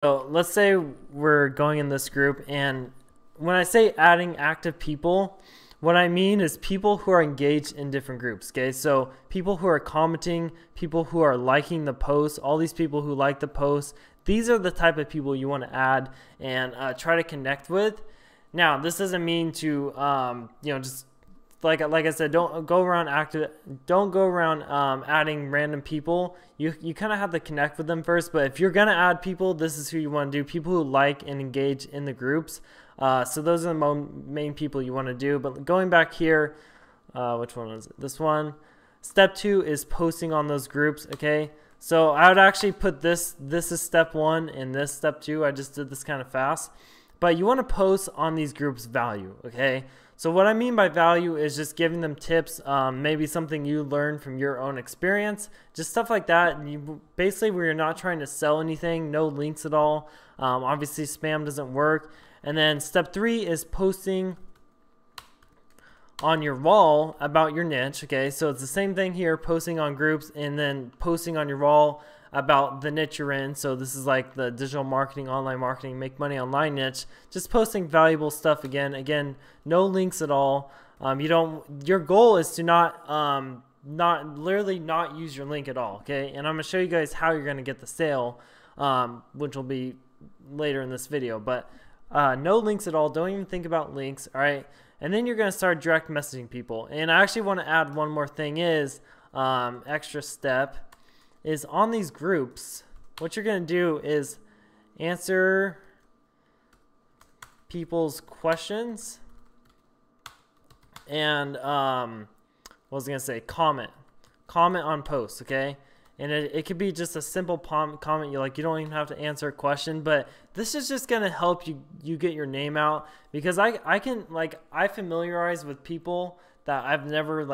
So let's say we're going in this group, and when I say adding active people, what I mean is people who are engaged in different groups, okay? So people who are commenting, people who are liking the post, all these people who like the post, these are the type of people you want to add and try to connect with. Now, this doesn't mean to, just like I said, don't go around adding random people. You kind of have to connect with them first. But if you're gonna add people, this is who you want to do. People who like and engage in the groups. So those are the main people you want to do. But going back here, which one was it? This one. Step 2 is posting on those groups. Okay. So I would actually put this. This is step 1, and this step 2. I just did this kind of fast. But you want to post on these groups value. Okay. So what I mean by value is just giving them tips, maybe something you learned from your own experience, just stuff like that. And you basically, where you're not trying to sell anything, no links at all. Obviously, spam doesn't work. And then step 3 is posting on your wall about your niche. Okay, so it's the same thing here, posting on groups and then posting on your wall about the niche you're in. So this is like the digital marketing, online marketing, make money online niche. Just posting valuable stuff again, no links at all. Your goal is to literally not use your link at all. Okay, and I'm gonna show you guys how you're gonna get the sale, which will be later in this video. But no links at all. Don't even think about links. All right, and then you're gonna start direct messaging people. And I actually want to add one more thing is extra step. Is on these groups, what you're going to do is answer people's questions and what was I going to say? Comment on posts, okay? And it could be just a simple comment. You don't even have to answer a question, but this is just going to help you get your name out, because I familiarize with people that I've never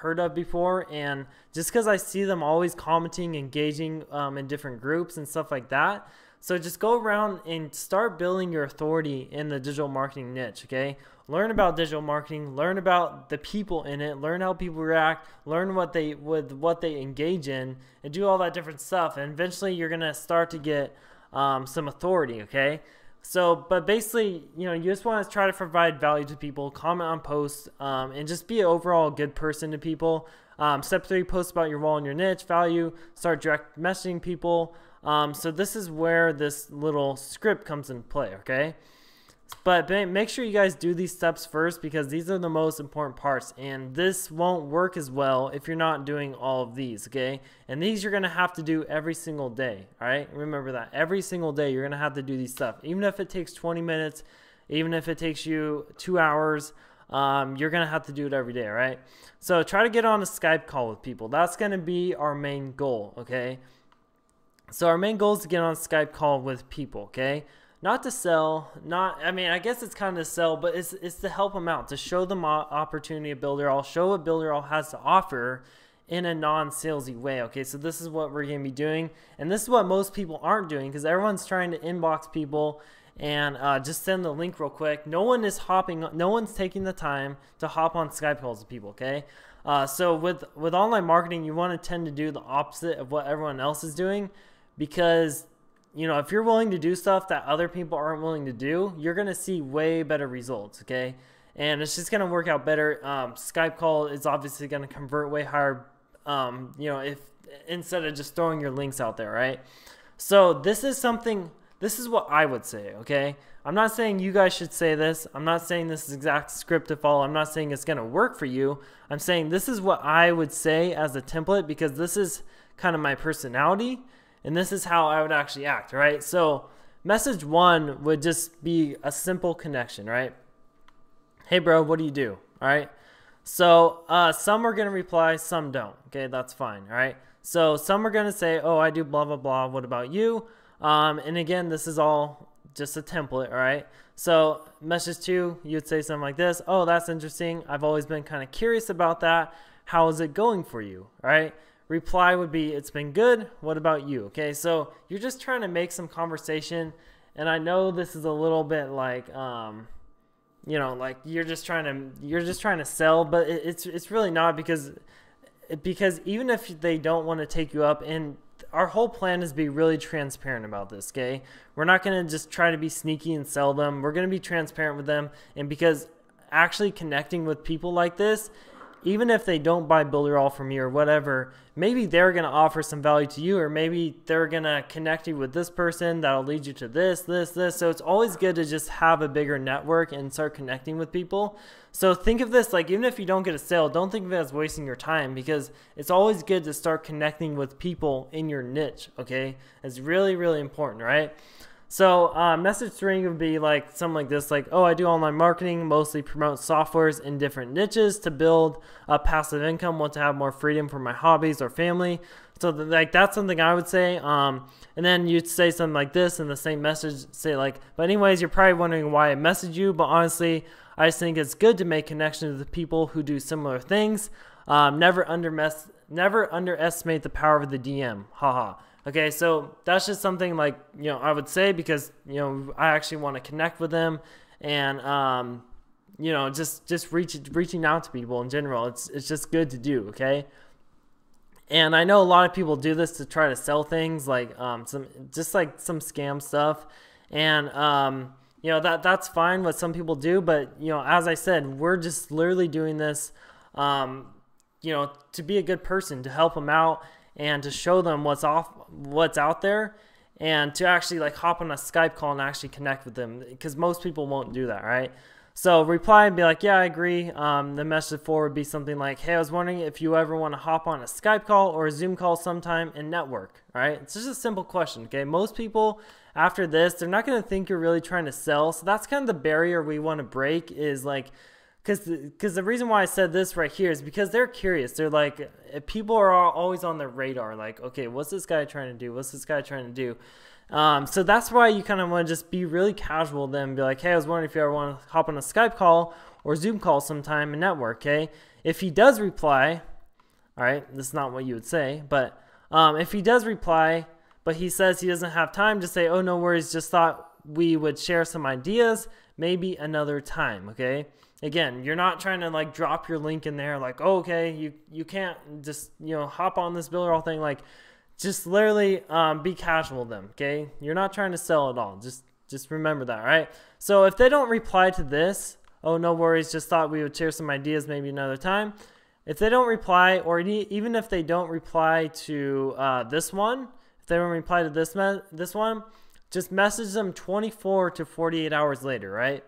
heard of before, and just because I see them always commenting, engaging in different groups and stuff like that. So just go around and start building your authority in the digital marketing niche. Okay, learn about digital marketing, learn about the people in it, learn how people react, learn what they engage in, and do all that different stuff. And eventually you're gonna start to get some authority. Okay. So, but basically, you just want to try to provide value to people, comment on posts, and just be an overall good person to people. Step 3, post about your wall and your niche, value, start direct messaging people. So this is where this little script comes into play, okay? But make sure you guys do these steps first, because these are the most important parts, and this won't work as well if you're not doing all of these, okay? And these you're going to have to do every single day, all right? Remember that. Every single day you're going to have to do these stuff. Even if it takes 20 minutes, even if it takes you 2 hours, you're going to have to do it every day, all right? So try to get on a Skype call with people. That's going to be our main goal, okay? So our main goal is to get on a Skype call with people, okay? Not to sell, I guess it's kind of to sell, but it's to help them out, to show them opportunity of Builderall, show what Builderall has to offer in a non-salesy way. Okay, so this is what we're going to be doing, and this is what most people aren't doing, because everyone's trying to inbox people and just send the link real quick. No one's taking the time to hop on Skype calls with people, okay? So with online marketing, you want to tend to do the opposite of what everyone else is doing, because if you're willing to do stuff that other people aren't willing to do, you're going to see way better results, okay? And it's just going to work out better. Skype call is obviously going to convert way higher, if instead of just throwing your links out there, right? So this is what I would say, okay? I'm not saying you guys should say this. I'm not saying this is exact script to follow. I'm not saying it's going to work for you. I'm saying this is what I would say as a template, because this is kind of my personality. And this is how I would actually act, right? So message 1 would just be a simple connection, right? Hey, bro, what do you do? All right. So some are going to reply, some don't. Okay, that's fine. All right. So some are going to say, oh, I do blah, blah, blah. What about you? And again, this is all just a template. All right. So message 2, you would say something like this. Oh, that's interesting. I've always been kind of curious about that. How is it going for you? All right. Reply would be, it's been good. What about you? Okay, so you're just trying to make some conversation, and I know this is a little bit like, you're just trying to sell, but it's really not, because even if they don't want to take you up, and our whole plan is to be really transparent about this, okay? We're not going to just try to be sneaky and sell them. We're going to be transparent with them. And because actually connecting with people like this, even if they don't buy Builderall from you or whatever, maybe they're going to offer some value to you, or maybe they're going to connect you with this person that'll lead you to this. So it's always good to just have a bigger network and start connecting with people. So think of this like, even if you don't get a sale, don't think of it as wasting your time, because it's always good to start connecting with people in your niche, okay? It's really, really important, right? So message 3 would be like something like this, like, oh, I do online marketing, mostly promote softwares in different niches to build a passive income, want to have more freedom for my hobbies or family. So like that's something I would say. And then you'd say something like this in the same message, say like, but anyways, you're probably wondering why I message you, but honestly, I just think it's good to make connections with people who do similar things. Never underestimate the power of the DM. Haha. Okay, so that's just something like, I would say, because, I actually want to connect with them, and, just reaching out to people in general. It's just good to do, okay? And I know a lot of people do this to try to sell things, like some scam stuff. And, that's fine what some people do. But, as I said, we're just literally doing this, to be a good person, to help them out, and to show them what's out there, and to actually like hop on a Skype call and actually connect with them, because most people won't do that, right? So reply and be like, yeah, I agree. The message 4 would be something like, hey, I was wondering if you ever want to hop on a Skype call or a Zoom call sometime and network, all right? It's just a simple question, okay? Most people after this, they're not going to think you're really trying to sell. So that's kind of the barrier we want to break, is like, because the reason why I said this right here is because they're curious. They're like, people are always on their radar, like, okay, what's this guy trying to do? What's this guy trying to do? So that's why you kind of want to just be really casual then, be like, hey, I was wondering if you ever want to hop on a Skype call or Zoom call sometime and network, okay? If he does reply, all right, this is not what you would say, but if he does reply, but he says he doesn't have time, just say, oh, no worries, just thought we would share some ideas, maybe another time, okay? Again, you're not trying to like drop your link in there like, oh, okay, you can't just, hop on this Builderall thing. Like, just literally be casual with them, okay? You're not trying to sell at all. Just remember that, right? So if they don't reply to this, oh, no worries, just thought we would share some ideas maybe another time. If they don't reply, or even if they don't reply to this one, if they don't reply to this one, just message them 24 to 48 hours later, right?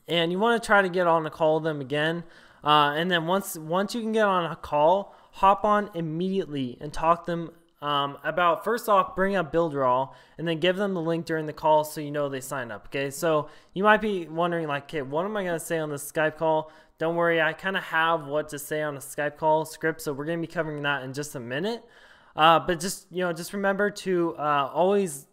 And you want to try to get on a call with them again. And then once you can get on a call, hop on immediately and talk to them about, first off, bring up Builderall, and then give them the link during the call so they sign up, okay? So you might be wondering, like, okay, what am I going to say on this Skype call? Don't worry, I kind of have what to say on a Skype call script, so we're going to be covering that in just a minute. But just remember to always,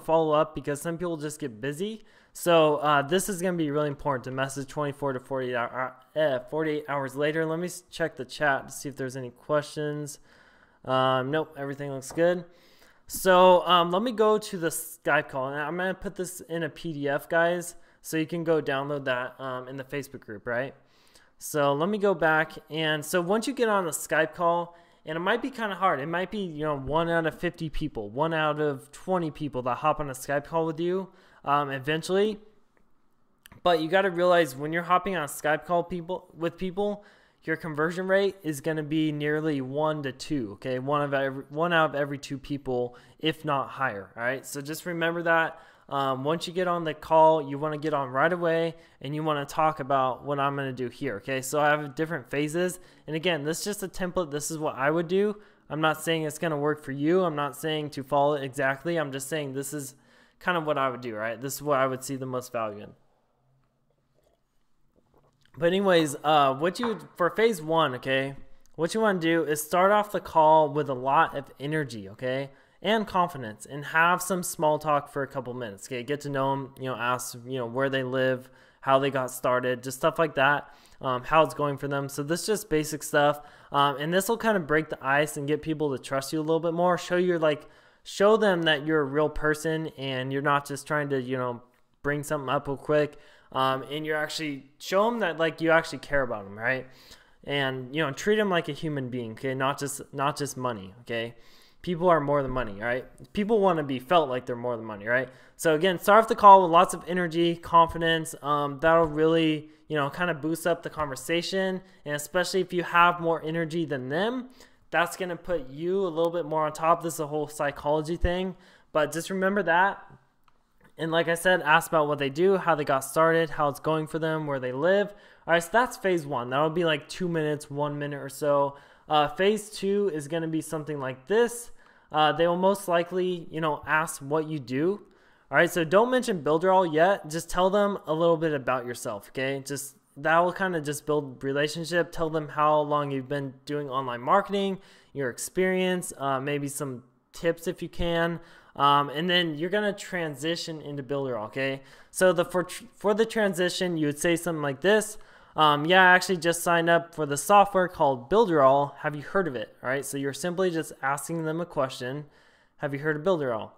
follow up, because some people just get busy. So this is going to be really important to message 24 to 48 hours later. Let me check the chat to see if there's any questions. Nope, everything looks good. So let me go to the Skype call. And I'm going to put this in a PDF, guys, so you can go download that in the Facebook group, right? So let me go back. And so once you get on the Skype call, and it might be kind of hard. It might be, 1 out of 50 people, 1 out of 20 people that hop on a Skype call with you eventually. But you got to realize, when you're hopping on a Skype call with people, your conversion rate is going to be nearly 1 to 2, okay? 1 out of every 2 people, if not higher, all right? So just remember that. Once you get on the call, you want to get on right away, and you want to talk about what I'm going to do here, okay? So I have different phases, and again, this is just a template. This is what I would do. I'm not saying it's going to work for you. I'm not saying to follow it exactly. I'm just saying this is kind of what I would do, right? This is what I would see the most value in. But anyways, for phase 1, okay, what you want to do is start off the call with a lot of energy, okay, and confidence, and have some small talk for a couple minutes, okay? Get to know them, ask, where they live, how they got started, just stuff like that, how it's going for them. So this is just basic stuff, and this will kind of break the ice and get people to trust you a little bit more. Show them that you're a real person, and you're not just trying to, bring something up real quick, and you're actually, show them that, like, you actually care about them, right? And, treat them like a human being, okay? Not just money, okay? people are more than money, right? People want to be felt like they're more than money, right? So again, start off the call with lots of energy, confidence. That'll really, kind of boost up the conversation. And especially if you have more energy than them, that's going to put you a little bit more on top. This is a whole psychology thing, but just remember that. And like I said, ask about what they do, how they got started, how it's going for them, where they live. All right, so that's phase 1. That'll be like 2 minutes, 1 minute or so. Phase 2 is going to be something like this. They will most likely, ask what you do. All right, so don't mention Builderall yet. Just tell them a little bit about yourself, okay? That will kind of just build relationship. Tell them how long you've been doing online marketing, your experience, maybe some tips if you can. And then you're going to transition into Builderall, okay? So for the transition, you would say something like this. Yeah, I actually just signed up for the software called Builderall. Have you heard of it? All right, so you're simply just asking them a question. Have you heard of Builderall?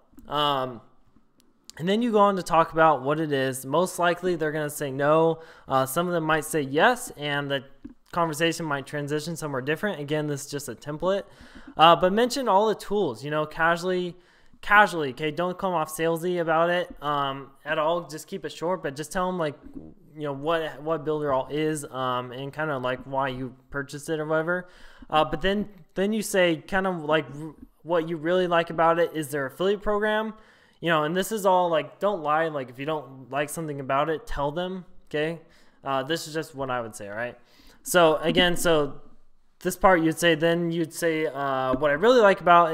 And then you go on to talk about what it is. Most likely they're going to say no. Some of them might say yes, and the conversation might transition somewhere different. Again, this is just a template. But mention all the tools, casually, okay? Don't come off salesy about it at all. Just keep it short, but just tell them like, what Builderall is and kind of like why you purchased it or whatever. But then you say kind of like what you really like about it is their affiliate program. And this is all like, don't lie. Like if you don't like something about it, tell them, okay? This is just what I would say, all right? So again, this part you'd say what I really like about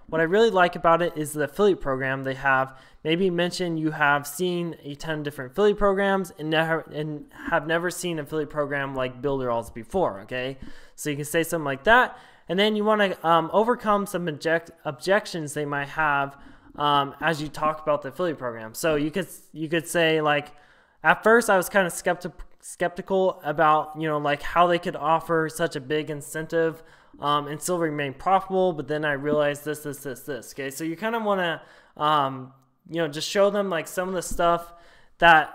what I really like about it is the affiliate program they have. Maybe mention you have seen a ton of different affiliate programs and have never seen an affiliate program like Builderall's before, okay? So you can say something like that. And then you want to overcome some objections they might have as you talk about the affiliate program. So you could say like, at first I was kind of skeptical about like how they could offer such a big incentive and still remain profitable, but then I realized this. Okay, so you kind of want to just show them like some of the stuff that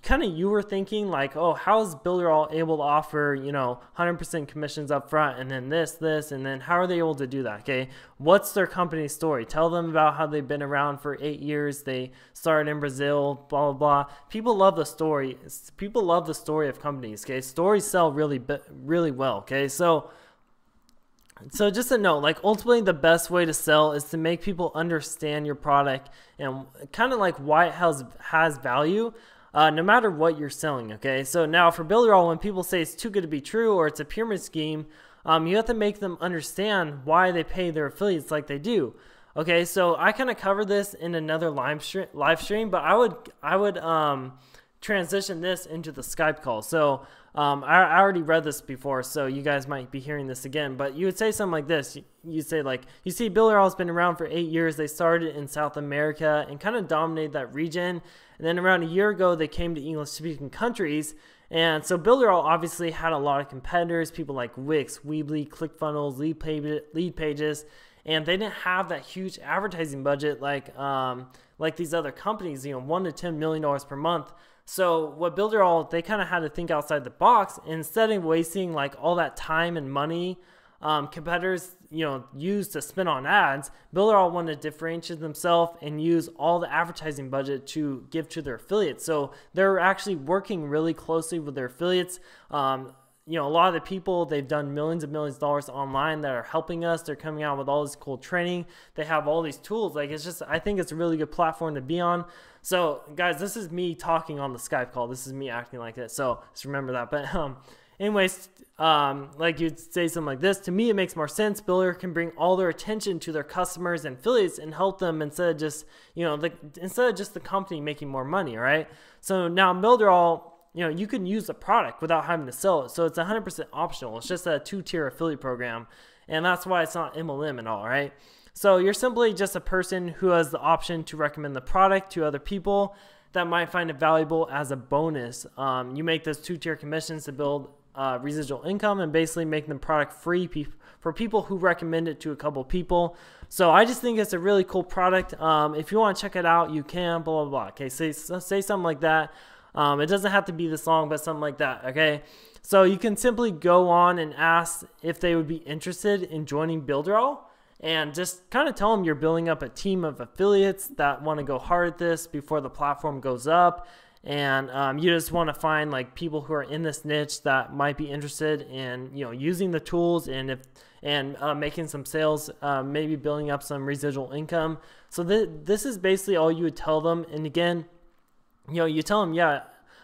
kind of you were thinking like, oh, how is Builderall able to offer 100% commissions up front and then this and then how are they able to do that? Okay, what's their company story? Tell them about how they've been around for 8 years. They started in Brazil, blah blah blah. People love the story. People love the story of companies. Okay, stories sell really well. Okay, so just a note, like ultimately the best way to sell is to make people understand your product and kind of like why it has value. No matter what you're selling, okay? So now for Builderall, when people say it's too good to be true or it's a pyramid scheme, you have to make them understand why they pay their affiliates like they do. Okay, so I kind of covered this in another live stream, but I would transition this into the Skype call. So I already read this before, so you guys might be hearing this again, but you would say something like this. You say like, you see Builderall's been around for 8 years. They started in South America and kind of dominated that region. And then around a year ago, they came to English-speaking countries. And so Builderall obviously had a lot of competitors, people like Wix, Weebly, ClickFunnels, Lead Pages, and they didn't have that huge advertising budget like these other companies, $1 to $10 million per month. So what Builderall, they kind of had to think outside the box. Instead of wasting like all that time and money competitors use to spend on ads, Builderall wanted to differentiate themselves and use all the advertising budget to give to their affiliates. So they're actually working really closely with their affiliates. A lot of the people, they've done millions and millions of dollars online that are helping us. They're coming out with all this cool training. They have all these tools. Like I think it's a really good platform to be on. So guys, this is me talking on the Skype call. This is me acting like this. So just remember that. But anyways, like you'd say something like this. To me, it makes more sense. Builder can bring all their attention to their customers and affiliates and help them instead of just, the company making more money, all right? So now Builderall, you can use the product without having to sell it. So it's 100% optional. It's just a 2-tier affiliate program. And that's why it's not MLM at all, right? So you're simply just a person who has the option to recommend the product to other people that might find it valuable as a bonus. You make those 2-tier commissions to build residual income and basically make them product free for people who recommend it to a couple people. So I just think it's a really cool product. If you want to check it out, you can, blah, blah, blah. Okay, say something like that. It doesn't have to be this long, but something like that, okay? So you can simply go on and ask if they would be interested in joining Builderall. and just kind of tell them you're building up a team of affiliates that want to go hard at this before the platform goes up. And you just want to find like people who are in this niche that might be interested in, you know, using the tools and making some sales, maybe building up some residual income. So this is basically all you would tell them. And again, you know, you tell them, yeah,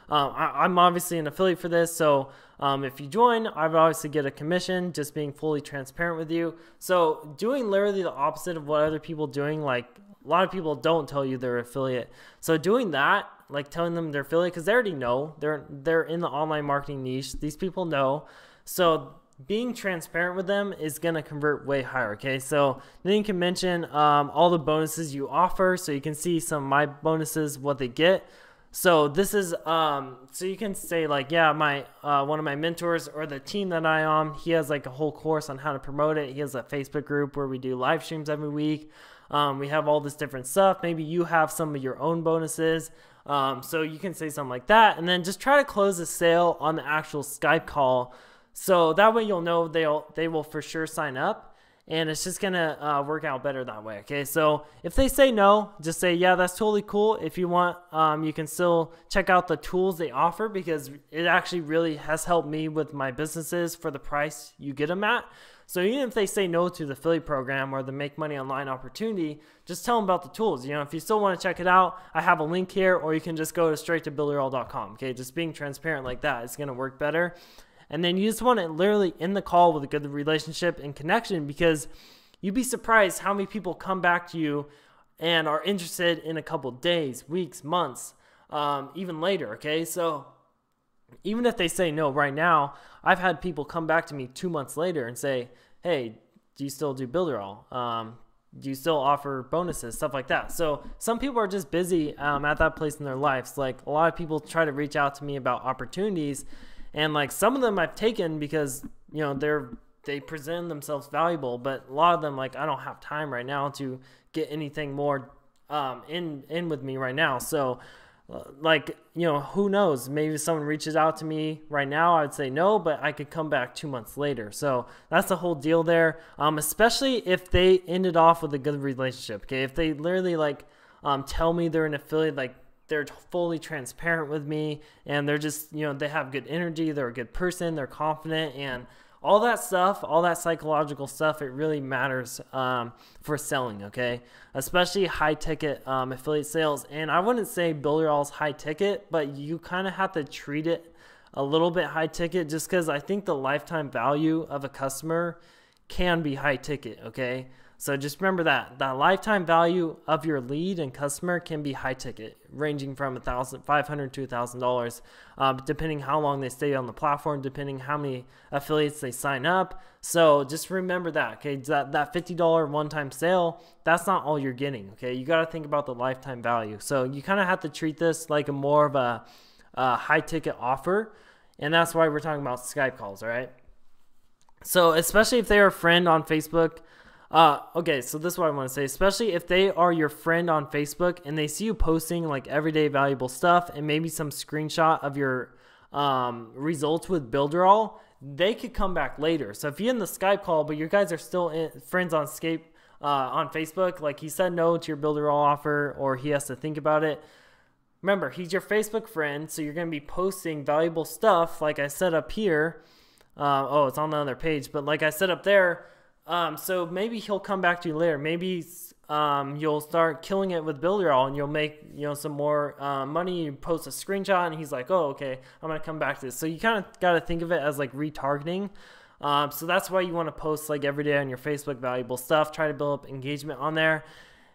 I'm obviously an affiliate for this. So if you join, I would obviously get a commission, just being fully transparent with you. So doing literally the opposite of what other people are doing, like a lot of people don't tell you they're affiliate. So doing that, like telling them they're affiliate, because they already know they're in the online marketing niche. These people know. So being transparent with them is going to convert way higher. Okay. So then you can mention all the bonuses you offer. So you can see some of my bonuses, what they get. So this is, so you can say like, yeah, my, one of my mentors or the team that I am, he has like a whole course on how to promote it. He has a Facebook group where we do live streams every week. We have all this different stuff. Maybe you have some of your own bonuses. So you can say something like that, and then just try to close the sale on the actual Skype call. So that way you'll know they will for sure sign up, and it's just gonna work out better that way. Okay, so if they say no, just say, yeah, that's totally cool. If you want, you can still check out the tools they offer, because it actually really has helped me with my businesses for the price you get them at. So even if they say no to the affiliate program or the Make Money Online opportunity, just tell them about the tools. You know, if you still want to check it out, I have a link here, or you can just go to straight to builderall.com. Okay, just being transparent like that is going to work better. And then you just want to literally end the call with a good relationship and connection, because you'd be surprised how many people come back to you and are interested in a couple days, weeks, months, even later. Okay, so even if they say no right now, I've had people come back to me 2 months later and say, hey, do you still do Builderall? Do you still offer bonuses, stuff like that? So some people are just busy at that place in their lives. Like a lot of people try to reach out to me about opportunities, and like some of them I've taken because, you know, they present themselves valuable, but a lot of them, like, I don't have time right now to get anything more in with me right now. So like, you know, who knows, maybe someone reaches out to me right now, I'd say no, but I could come back 2 months later. So that's the whole deal there. Especially if they ended off with a good relationship. Okay, if they literally like tell me they're an affiliate, like they're fully transparent with me, and they're just, you know, they have good energy, they're a good person, they're confident, and all that stuff, all that psychological stuff, it really matters for selling, okay? Especially high ticket affiliate sales. And I wouldn't say Builderall's high ticket, but you kind of have to treat it a little bit high ticket, just because I think the lifetime value of a customer can be high ticket, okay? So just remember that lifetime value of your lead and customer can be high ticket, ranging from $500 to $1,000, depending how long they stay on the platform, depending how many affiliates they sign up. So just remember that, okay? That $50 one-time sale, that's not all you're getting, okay? You got to think about the lifetime value. So you kind of have to treat this like a more of a high ticket offer, and that's why we're talking about Skype calls, all right? So especially if they're a friend on Facebook. Okay, so this is what I want to say. Especially if they are your friend on Facebook and they see you posting like everyday valuable stuff and maybe some screenshot of your results with Builderall, they could come back later. So if you're in the Skype call, but you guys are still friends on Skype, on Facebook, like he said no to your Builderall offer, or he has to think about it. Remember, he's your Facebook friend, so you're going to be posting valuable stuff like I said up here. Oh, it's on the other page, but like I said up there, so maybe he'll come back to you later. Maybe you'll start killing it with Builderall and you'll make, you know, some more money. You post a screenshot and he's like, oh, okay, I'm going to come back to this. So you kind of got to think of it as like retargeting. So that's why you want to post like every day on your Facebook valuable stuff. Try to build up engagement on there.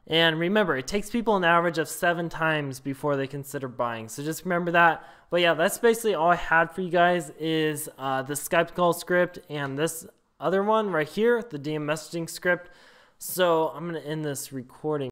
And remember, it takes people an average of 7 times before they consider buying. So just remember that. But yeah, that's basically all I had for you guys is the Skype call script and this other one right here, the DM messaging script. So I'm going to end this recording.